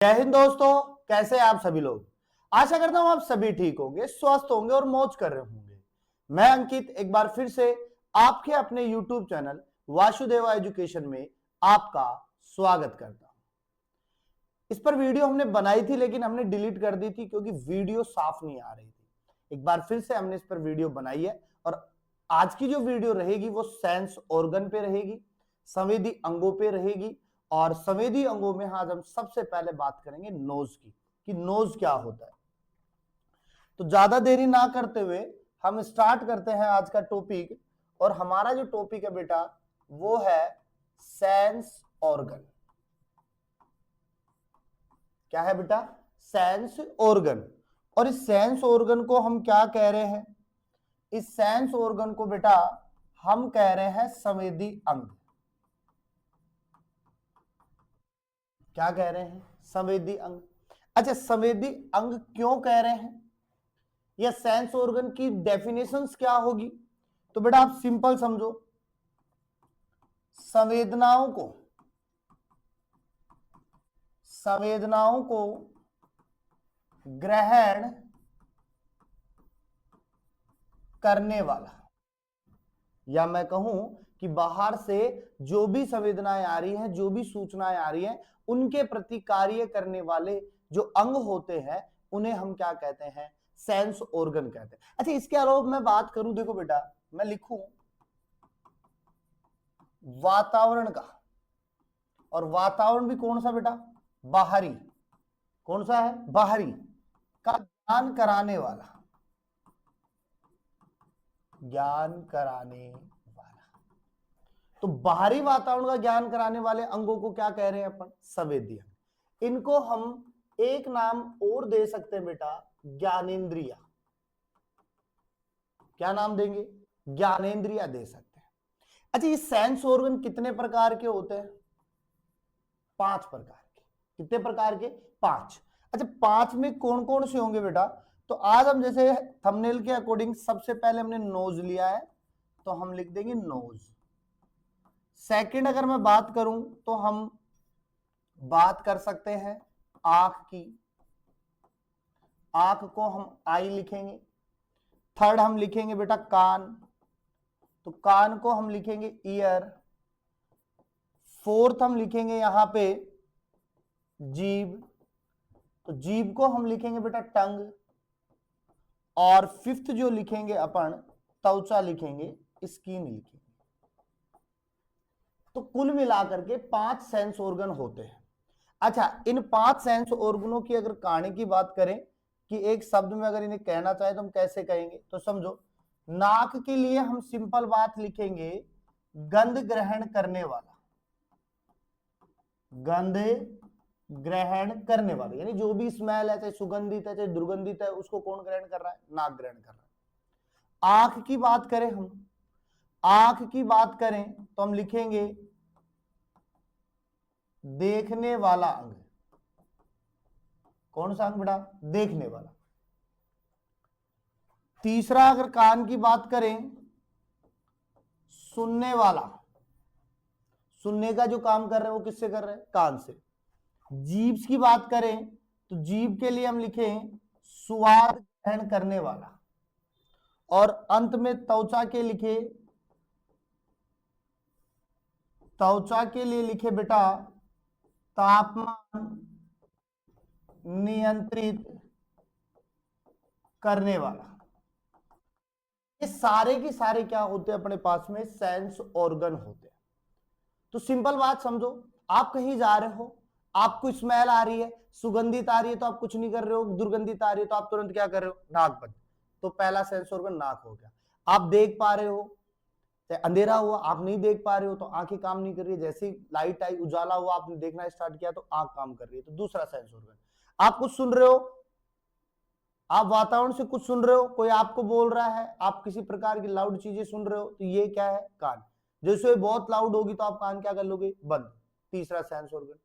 जय हिंद दोस्तों, कैसे हैं आप सभी लोग। आशा करता हूं आप सभी ठीक होंगे, स्वस्थ होंगे और मौज कर रहे होंगे। मैं अंकित एक बार फिर से आपके अपने YouTube चैनल वासुदेवा एजुकेशन में आपका स्वागत करता हूं। इस पर वीडियो हमने बनाई थी लेकिन हमने डिलीट कर दी थी क्योंकि वीडियो साफ नहीं आ रही थी। एक बार फिर से हमने इस पर वीडियो बनाई है और आज की जो वीडियो रहेगी वो सेंस ऑर्गन पे रहेगी, संवेदी अंगों पे रहेगी। और संवेदी अंगों में आज हम सबसे पहले बात करेंगे नोज की, कि नोज क्या होता है। तो ज्यादा देरी ना करते हुए हम स्टार्ट करते हैं आज का टॉपिक। और हमारा जो टॉपिक है बेटा वो है सेंस ऑर्गन। क्या है बेटा? Sense organ. और इस सेंस ऑर्गन को हम क्या कह रहे हैं? इस सेंस ऑर्गन को बेटा हम कह रहे हैं संवेदी अंग। क्या कह रहे हैं? संवेदी अंग। अच्छा, संवेदी अंग क्यों कह रहे हैं या सेंस ऑर्गन की डेफिनेशंस क्या होगी? तो बेटा आप सिंपल समझो, संवेदनाओं को ग्रहण करने वाला, या मैं कहूं कि बाहर से जो भी संवेदनाएं आ रही हैं, जो भी सूचनाएं आ रही हैं, उनके प्रति कार्य करने वाले जो अंग होते हैं उन्हें हम क्या कहते हैं? सेंस ऑर्गन कहते हैं। अच्छा, इसके अलावा मैं बात करूं, देखो बेटा मैं लिखूं वातावरण का, और वातावरण भी कौन सा बेटा? बाहरी। कौन सा है? बाहरी का ज्ञान कराने वाला, ज्ञान कराने वाला। तो बाहरी वातावरण का ज्ञान कराने वाले अंगों को क्या कह रहे हैं अपन? संवेदी अंग। इनको हम एक नाम और दे सकते हैं बेटा, ज्ञानेंद्रिया। क्या नाम देंगे? ज्ञानेंद्रिया दे सकते हैं। अच्छा, ये सेंस ऑर्गन कितने प्रकार के होते हैं? 5 प्रकार के। कितने प्रकार के? 5। अच्छा, 5 में कौन कौन से होंगे बेटा? तो आज हम जैसे थंबनेल के अकॉर्डिंग सबसे पहले हमने नोज लिया है तो हम लिख देंगे नोज। सेकंड अगर मैं बात करूं तो हम बात कर सकते हैं आंख की, आंख को हम आई लिखेंगे। थर्ड हम लिखेंगे बेटा कान, तो कान को हम लिखेंगे ईयर। फोर्थ हम लिखेंगे यहां पे जीभ, तो जीभ को हम लिखेंगे बेटा टंग। और फिफ्थ जो लिखेंगे अपन, त्वचा लिखेंगे, स्किन लिखेंगे। तो कुल मिलाकर के 5 सेंस ऑर्गन होते हैं। अच्छा, इन 5 सेंस ऑर्गनों की अगर कहानी की बात करें कि एक शब्द में अगर इन्हें कहना चाहे तो हम कैसे कहेंगे? तो समझो, नाक के लिए हम सिंपल बात लिखेंगे गंध ग्रहण करने वाला। गंध ग्रहण करने वाला यानी जो भी स्मेल है, चाहे सुगंधित है चाहे दुर्गंधित है, उसको कौन ग्रहण कर रहा है? नाक ग्रहण कर रहा है। आंख की बात करें हम, आंख की बात करें तो हम लिखेंगे देखने वाला अंग। कौन सा अंग बेटा? देखने वाला। तीसरा अगर कान की बात करें, सुनने वाला। सुनने का जो काम कर रहे हैं वो किससे कर रहे हैं? कान से। जीभ की बात करें तो जीभ के लिए हम लिखें स्वाद ग्रहण करने वाला। और अंत में त्वचा के लिखे, त्वचा के लिए लिखे बेटा तापमान नियंत्रित करने वाला। ये सारे के सारे क्या होते हैं अपने पास में? सेंस ऑर्गन होते हैं। तो सिंपल बात समझो, आप कहीं जा रहे हो, आपको स्मेल आ रही है, सुगंधित आ रही है तो आप कुछ नहीं कर रहे हो, दुर्गंधित आ रही है तो आप तुरंत क्या कर रहे हो? नाक बंद। तो पहला सेंस ऑर्गन नाक हो गया। आप देख पा रहे हो, अंधेरा हुआ आप नहीं देख पा रहे हो तो आंखें काम नहीं कर रही है, जैसे ही लाइट आई उजाला हुआ आपने देखना स्टार्ट किया तो आंख काम कर रही है, तो दूसरा सेंस ऑर्गन। आप कुछ सुन रहे हो, आप वातावरण से कुछ सुन रहे हो, कोई आपको बोल रहा है, आप किसी प्रकार की लाउड चीजें सुन रहे हो, तो ये क्या है? कान। जैसे बहुत लाउड होगी तो आप कान क्या कर लोगे? बंद। तीसरा सेंस ऑर्गन।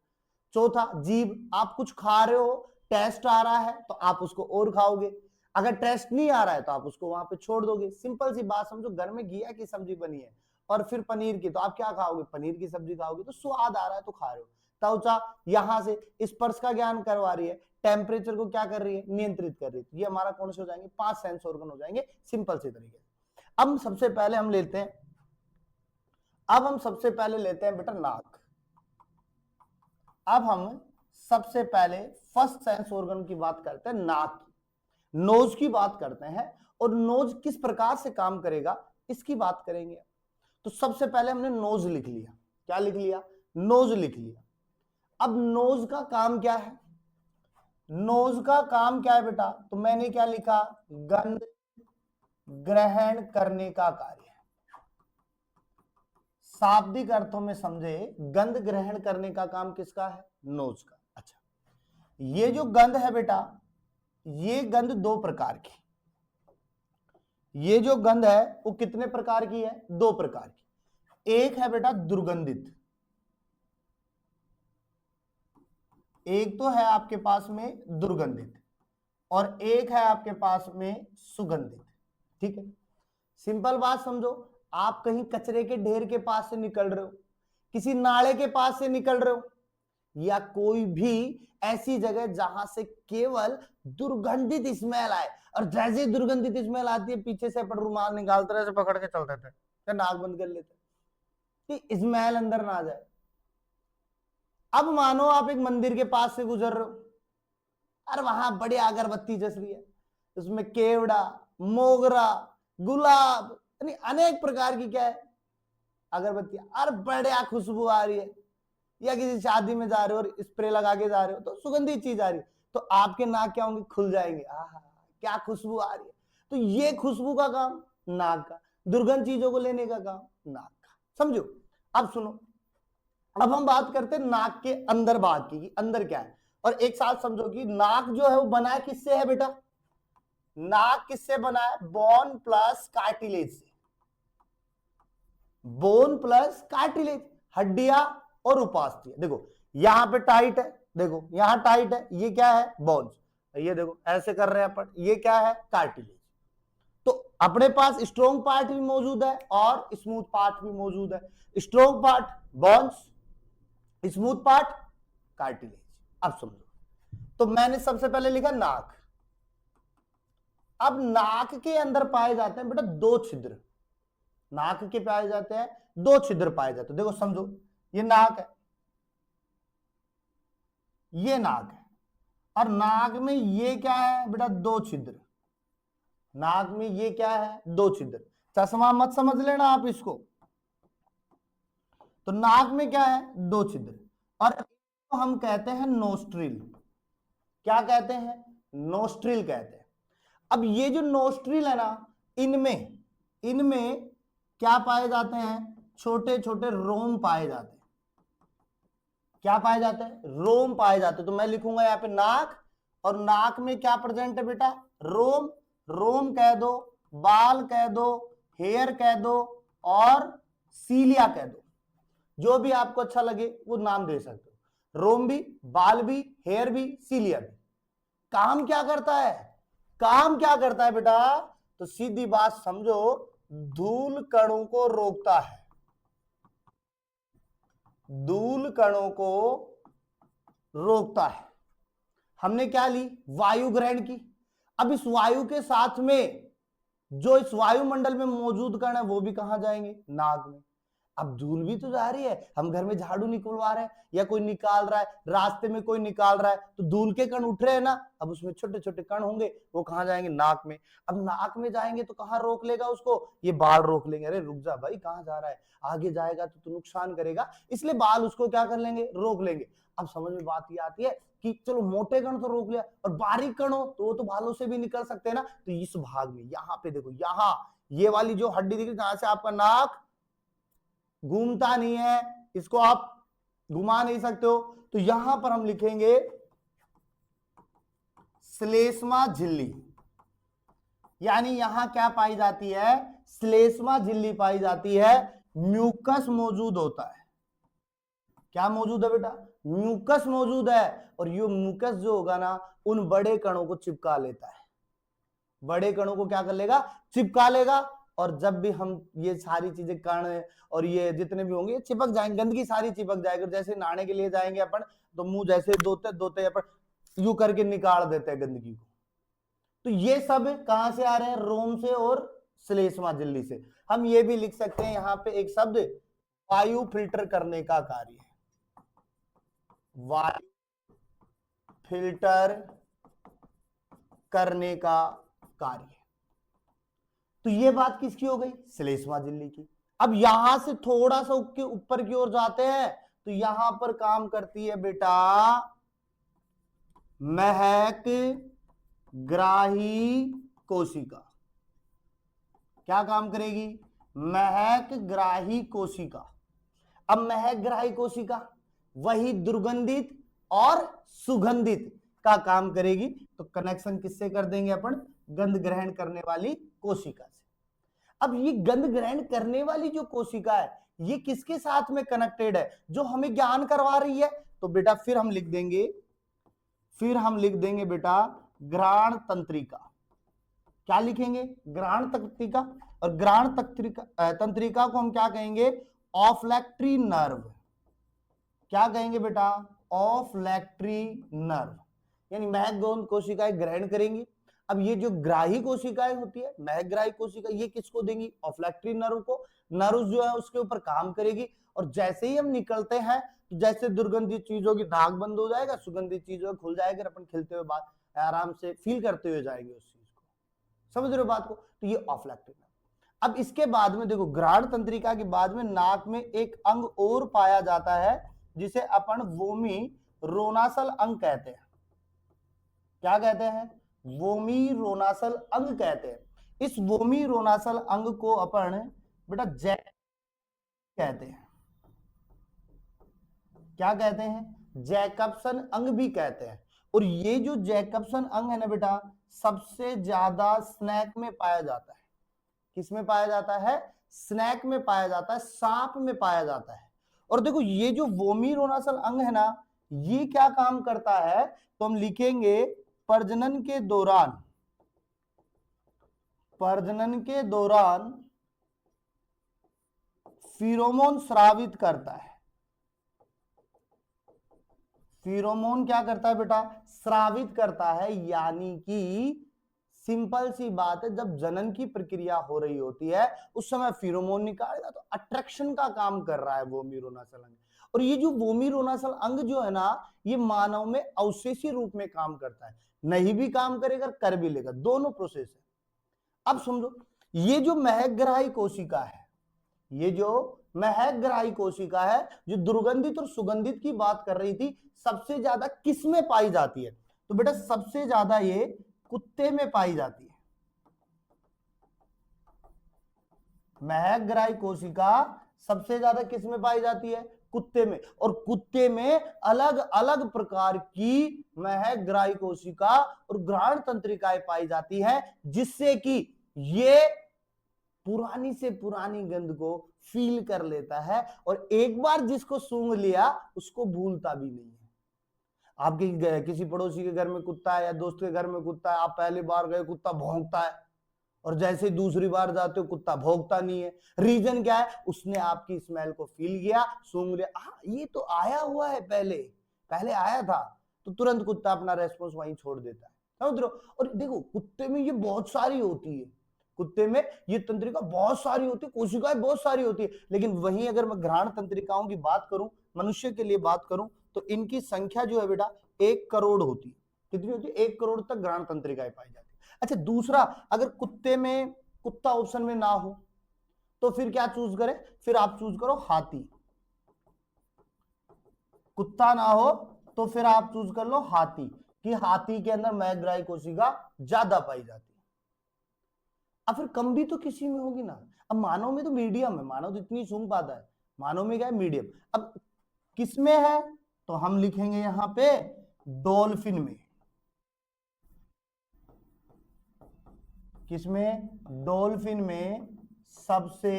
चौथा जीभ, आप कुछ खा रहे हो, टेस्ट आ रहा है तो आप उसको और खाओगे, अगर टेस्ट नहीं आ रहा है तो आप उसको वहां पे छोड़ दोगे। सिंपल सी बात समझो, घर में घिया की सब्जी बनी है और फिर पनीर की, तो आप क्या खाओगे? पनीर की सब्जी खाओगे। तो स्वाद आ रहा है तो खा रहे हो। त्वचा यहां से स्पर्श का ज्ञान करवा रही है, टेम्परेचर को क्या कर रही है, नियंत्रित कर रही है। ये हमारा कौन से हो जाएंगे, 5 सेंस ऑर्गन हो जाएंगे सिंपल से तरीके से। अब सबसे पहले हम लेते हैं, बेटा नाक। अब हम सबसे पहले फर्स्ट सेंस ऑर्गन की बात करते हैं, नाक की, नोज की बात करते हैं, और नोज किस प्रकार से काम करेगा इसकी बात करेंगे। तो सबसे पहले हमने नोज लिख लिया, क्या लिख लिया, नोज लिख लिया। अब नोज का काम क्या है, नोज का काम क्या है बेटा, तो मैंने क्या लिखा, गंध ग्रहण करने का कार्य। शाब्दिक अर्थों में समझे, गंध ग्रहण करने का काम किसका है, नोज का। अच्छा, ये जो गंध है बेटा, ये गंध दो प्रकार की, ये जो गंध है वो कितने प्रकार की है, दो प्रकार की। एक है बेटा दुर्गंधित, एक तो है आपके पास में दुर्गंधित, और एक है आपके पास में सुगंधित। ठीक है, सिंपल बात समझो, आप कहीं कचरे के ढेर के पास से निकल रहे हो, किसी नाले के पास से निकल रहे हो, या कोई भी ऐसी जगह जहां से केवल दुर्गंधित स्मेल आए, और जैसे दुर्गंधित स्मेल आती है पीछे से अपन रुमाल निकालते रहे, पकड़ के चल देते हैं, नाक बंद कर लेते कि स्मेल अंदर ना आ जाए। अब मानो आप एक मंदिर के पास से गुजर रहे हो, और वहां बड़ी अगरबत्ती जस रही है, उसमें केवड़ा, मोगरा, गुलाब, अनेक प्रकार की क्या है, अगरबत्तियां, और बढ़िया खुशबू आ रही है, या किसी शादी में जा रहे हो और स्प्रे लगा के जा रहे हो तो सुगंधित चीज आ रही है, तो आपके नाक क्या होंगे, खुल जाएंगे, आहा क्या खुशबू आ रही है। तो ये खुशबू का काम नाक का, दुर्गंध चीजों को लेने का काम नाक का, समझो। अब सुनो, अब हम बात करते हैं नाक के अंदर भाग की, अंदर क्या है, और एक साथ समझो कि नाक जो है वो बना है किससे है बेटा, नाक किससे बना है, बोन प्लस कार्टिलेज से, बोन प्लस कार्टिलेज, हड्डियां और उपास्थि। देखो यहां पे टाइट है, देखो यहां टाइट है, ये क्या है, बोन्स, ये देखो ऐसे कर रहे हैं अपन, ये क्या है, कार्टिलेज। तो अपने पास स्ट्रॉन्ग पार्ट भी मौजूद है और स्मूथ पार्ट भी मौजूद है, strong part bones, smooth part cartilage. अब समझो, तो मैंने सबसे पहले लिखा नाक। अब नाक के अंदर पाए जाते हैं बेटा दो छिद्र, नाक के पाए जाते हैं दो छिद्र पाए जाते हैं। देखो समझो, ये नाक है, ये नाक है, और नाक में ये क्या है बेटा, दो छिद्र, नाक में ये क्या है, दो छिद्र। चश्मा मत समझ लेना आप इसको, तो नाक में क्या है, दो छिद्र, और हम कहते हैं नोस्ट्रिल। क्या कहते हैं, नोस्ट्रिल कहते हैं। अब ये जो नोस्ट्रिल है ना, इनमें क्या पाए जाते हैं, छोटे छोटे रोम पाए जाते हैं। क्या पाए जाते हैं, रोम पाए जाते हैं। तो मैं लिखूंगा यहाँ पे नाक, और नाक में क्या प्रेजेंट है बेटा, रोम, रोम कह दो, बाल कह दो, हेयर कह दो, और सीलिया कह दो, जो भी आपको अच्छा लगे वो नाम दे सकते हो। रोम भी, बाल भी, हेयर भी, सीलिया भी। काम क्या करता है, काम क्या करता है बेटा, तो सीधी बात समझो, धूल कणों को रोकता है, धूल कणों को रोकता है। हमने क्या ली, वायु ग्रहण की। अब इस वायु के साथ में जो इस वायुमंडल में मौजूद कण है वो भी कहां जाएंगे, नाक में। अब धूल भी तो जा रही है, हम घर में झाड़ू निकलवा रहे हैं या कोई निकाल रहा है, रास्ते में कोई निकाल रहा है, तो धूल के कण उठ रहे हैं ना, अब उसमें छोटे छोटे कण होंगे, वो कहां जाएंगे, नाक में। अब नाक में जाएंगे तो कहां रोक लेगा उसको, ये बाल रोक लेंगे, अरे रुक जा भाई, कहां जा रहा है, आगे जाएगा तो नुकसान करेगा, इसलिए बाल उसको क्या कर लेंगे, रोक लेंगे। अब समझ में बात ये आती है कि चलो मोटे कण तो रोक लिया, और बारीक कण हो तो वो तो बालों से भी निकल सकते हैं ना। तो इस भाग में यहाँ पे देखो, यहाँ ये वाली जो हड्डी दिख रही है जहां से आपका नाक घूमता नहीं है, इसको आप घुमा नहीं सकते हो, तो यहां पर हम लिखेंगे श्लेष्मा झिल्ली। यानी यहां क्या पाई जाती है, श्लेष्मा झिल्ली पाई जाती है, म्यूकस मौजूद होता है। क्या मौजूद है बेटा, म्यूकस मौजूद है, और ये म्यूकस जो होगा ना, उन बड़े कणों को चिपका लेता है, बड़े कणों को क्या कर लेगा, चिपका लेगा। और जब भी हम ये सारी चीजें कण और ये जितने भी होंगे ये चिपक जाएंगे, गंदगी सारी चिपक जाएगी। जैसे नहाने के लिए जाएंगे अपन तो मुंह जैसे धोते धोते अपन यूं करके निकाल देते हैं गंदगी को। तो ये सब कहां से आ रहे हैं? रोम से और श्लेष्मा झिल्ली से। हम ये भी लिख सकते हैं यहां पे एक शब्द, वायु फिल्टर करने का कार्य है, वायु फिल्टर करने का कार्य। तो ये बात किसकी हो गई? श्लेष्मा झिल्ली की। अब यहां से थोड़ा सा ऊपर की ओर जाते हैं तो यहां पर काम करती है बेटा महक ग्राही कोशिका। क्या काम करेगी? महक ग्राही कोशिका। अब महक ग्राही कोशिका वही दुर्गंधित और सुगंधित का काम करेगी। तो कनेक्शन किससे कर देंगे अपन? गंध ग्रहण करने वाली कोशिका से। अब ये गंध ग्रहण करने वाली जो कोशिका है ये किसके साथ में कनेक्टेड है? जो हमें ज्ञान करवा रही है। तो बेटा फिर हम लिख देंगे बेटा घ्राण तंत्रिका। क्या लिखेंगे? घ्राण तंत्रिका। और घ्राण तंत्रिका को हम क्या कहेंगे? ऑफ्लैक्टरी नर्व। क्या कहेंगे बेटा? ऑफ्लैक्टरी नर्व। यानी महक गौण कोशिकाएं ग्रहण करेंगी। अब ये जो ग्राही कोशिकाएं होती है, महक ग्राही कोशिका, ये किसको देंगी? ऑफ्लैक्टरी नर्व को। नर्व जो है उसके ऊपर काम करेगी और जैसे ही हम निकलते हैं तो जैसे दुर्गंधित चीजों की धाक बंद हो जाएगा, सुगंधित चीजों खुल जाएगा, अपन खिलते हुए बात आराम से फील करते हुए जाएंगे उस चीज को। समझ रहे हो बात को? तो ये ऑफ्लैक्टरी नर्व। अब इसके बाद में देखो, घ्राण तंत्रिका के बाद में नाक में एक अंग और पाया जाता है जिसे अपन वोमी रोनासल अंग कहते हैं। क्या कहते हैं? वोमी रोनासल अंग कहते हैं। इस वोमी रोनासल अंग को अपन बेटा कहते हैं। क्या कहते हैं? जैकबसन अंग भी कहते हैं। और ये जो जैकबसन अंग है ना बेटा, सबसे ज्यादा स्नैक में पाया जाता है। किस में पाया जाता है? स्नैक में पाया जाता है, सांप में पाया जाता है। और देखो ये जो वोमी रोनासल अंग है ना, ये क्या काम करता है? तो हम लिखेंगे प्रजनन के दौरान फिरोमोन स्रावित करता है। फिरोमोन क्या करता है बेटा? स्रावित करता है। यानी कि सिंपल सी बात है, जब जनन की प्रक्रिया हो रही होती है उस समय फिरोमोन निकालेगा, तो अट्रैक्शन का काम कर रहा है वोमी रोनासल अंग। और ये जो वोमी रोनासल अंग जो है ना, ये मानव में अवशेषी रूप में काम करता है। नहीं भी काम करेगा, कर भी लेगा, दोनों प्रोसेस है। अब समझो, ये जो महक ग्राही कोशिका है, ये जो महक ग्राही कोशिका है जो दुर्गंधित और सुगंधित की बात कर रही थी, सबसे ज्यादा किस में पाई जाती है? तो बेटा सबसे ज्यादा ये कुत्ते में पाई जाती है। महक ग्राही कोशिका सबसे ज्यादा किस में पाई जाती है? कुत्ते में। और कुत्ते में अलग अलग प्रकार की महक ग्राही कोशिका और घ्राण तंत्रिकाएं पाई जाती हैं, जिससे कि ये पुरानी से पुरानी गंध को फील कर लेता है और एक बार जिसको सूंघ लिया उसको भूलता भी नहीं है। आपके किसी पड़ोसी के घर में कुत्ता है या दोस्त के घर में कुत्ता है, आप पहली बार गए, कुत्ता भौंकता है और जैसे दूसरी बार जाते हो कुत्ता भौंकता नहीं है। रीजन क्या है? उसने आपकी स्मेल को फील किया, सूंघ लिया, ये तो आया हुआ है, पहले आया था, तो तुरंत कुत्ता अपना रेस्पॉन्स वहीं छोड़ देता है। समझ रहे हो? और देखो कुत्ते में ये बहुत सारी होती है, कुत्ते में ये तंत्रिका बहुत सारी होती है, कोशिकाएं बहुत सारी होती है। लेकिन वहीं अगर मैं घ्राण तंत्रिकाओं की बात करूं, मनुष्य के लिए बात करूं, तो इनकी संख्या जो है बेटा 1 करोड़ होती है। कितनी होती है? 1 करोड़ तक घ्राण तंत्रिकाएं पाई जाती है। अच्छा दूसरा, अगर कुत्ते में कुत्ता ऑप्शन में ना हो तो फिर क्या चूज करें? फिर आप चूज करो हाथी। कुत्ता ना हो तो फिर आप चूज कर लो हाथी, कि हाथी के अंदर महक ग्राही कोशिका ज्यादा पाई जाती है। अब फिर कम भी तो किसी में होगी ना। अब मानव में तो मीडियम है, मानव तो इतनी सूंघ पाता है, मानव में क्या है? मीडियम। अब किसमें है? तो हम लिखेंगे यहां पे डॉल्फिन में। किसमें? डॉल्फिन में सबसे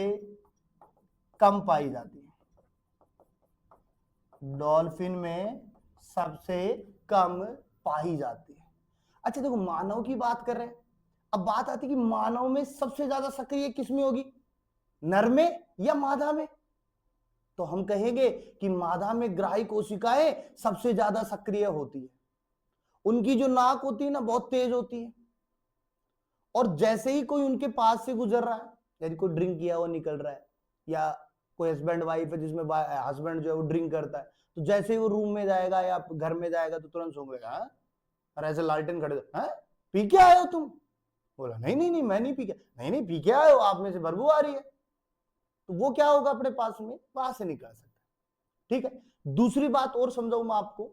कम पाई जाती है। डॉल्फिन में सबसे कम पाई जाती है। अच्छा देखो, मानव की बात कर रहे हैं, अब बात आती है कि मानव में सबसे ज्यादा सक्रिय किसमें होगी, नर में या मादा में? तो हम कहेंगे कि मादा में ग्राही कोशिकाएं सबसे ज्यादा सक्रिय होती है। उनकी जो नाक होती है ना बहुत तेज होती है, और जैसे ही कोई उनके पास से गुजर रहा है, यदि कोई ड्रिंक किया हुआ निकल रहा है, या कोई हस्बैंड वाइफ है जिसमें हस्बैंड जो है वो ड्रिंक करता है, तो जैसे ही वो रूम में जाएगा या घर में जाएगा तो तुरंत सूंघेगा, हाँ? और ऐसे लालटेन खड़े, हाँ पी के आए हो तुम? बोला नहीं नहीं नहीं मैं नहीं पी के, नहीं नहीं पी के आए हो, आप में से बदबू आ रही है। तो वो क्या होगा, अपने पास में वहां से निकाल सकता है। ठीक है, दूसरी बात और समझाऊं मैं आपको,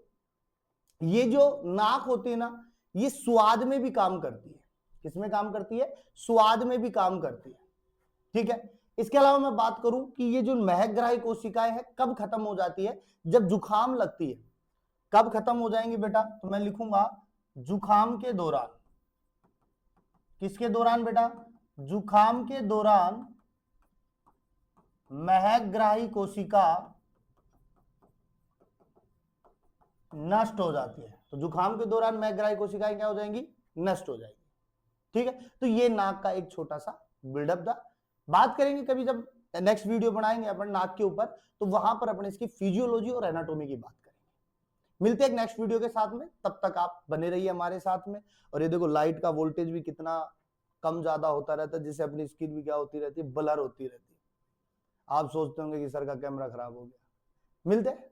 ये जो नाक होती है ना, ये स्वाद में भी काम करती है। किसमें काम करती है? स्वाद में भी काम करती है। ठीक है, इसके अलावा मैं बात करूं कि ये जो महकग्राही कोशिकाएं हैं कब खत्म हो जाती है, जब जुखाम लगती है। कब खत्म हो जाएंगी बेटा? तो मैं लिखूंगा जुखाम के दौरान। किसके दौरान बेटा? जुखाम के दौरान महकग्राही कोशिका नष्ट हो जाती है। तो जुखाम के दौरान महकग्राही कोशिकाएं क्या हो जाएंगी? नष्ट हो जाएंगी। ठीक है, तो ये नाक का एक छोटा सा बिल्डअप था। बात करेंगे कभी जब नेक्स्ट वीडियो बनाएंगे अपन नाक के ऊपर, तो वहां पर अपन इसकी फिजियोलॉजी और एनाटॉमी की बात करेंगे। मिलते हैं एक नेक्स्ट वीडियो के साथ में, तब तक आप बने रहिए हमारे साथ में। और ये देखो लाइट का वोल्टेज भी कितना कम ज्यादा होता रहता है, जिससे अपनी स्किन भी क्या होती रहती है, ब्लर होती रहती है। आप सोचते होंगे कि सर का कैमरा खराब हो गया। मिलते हैं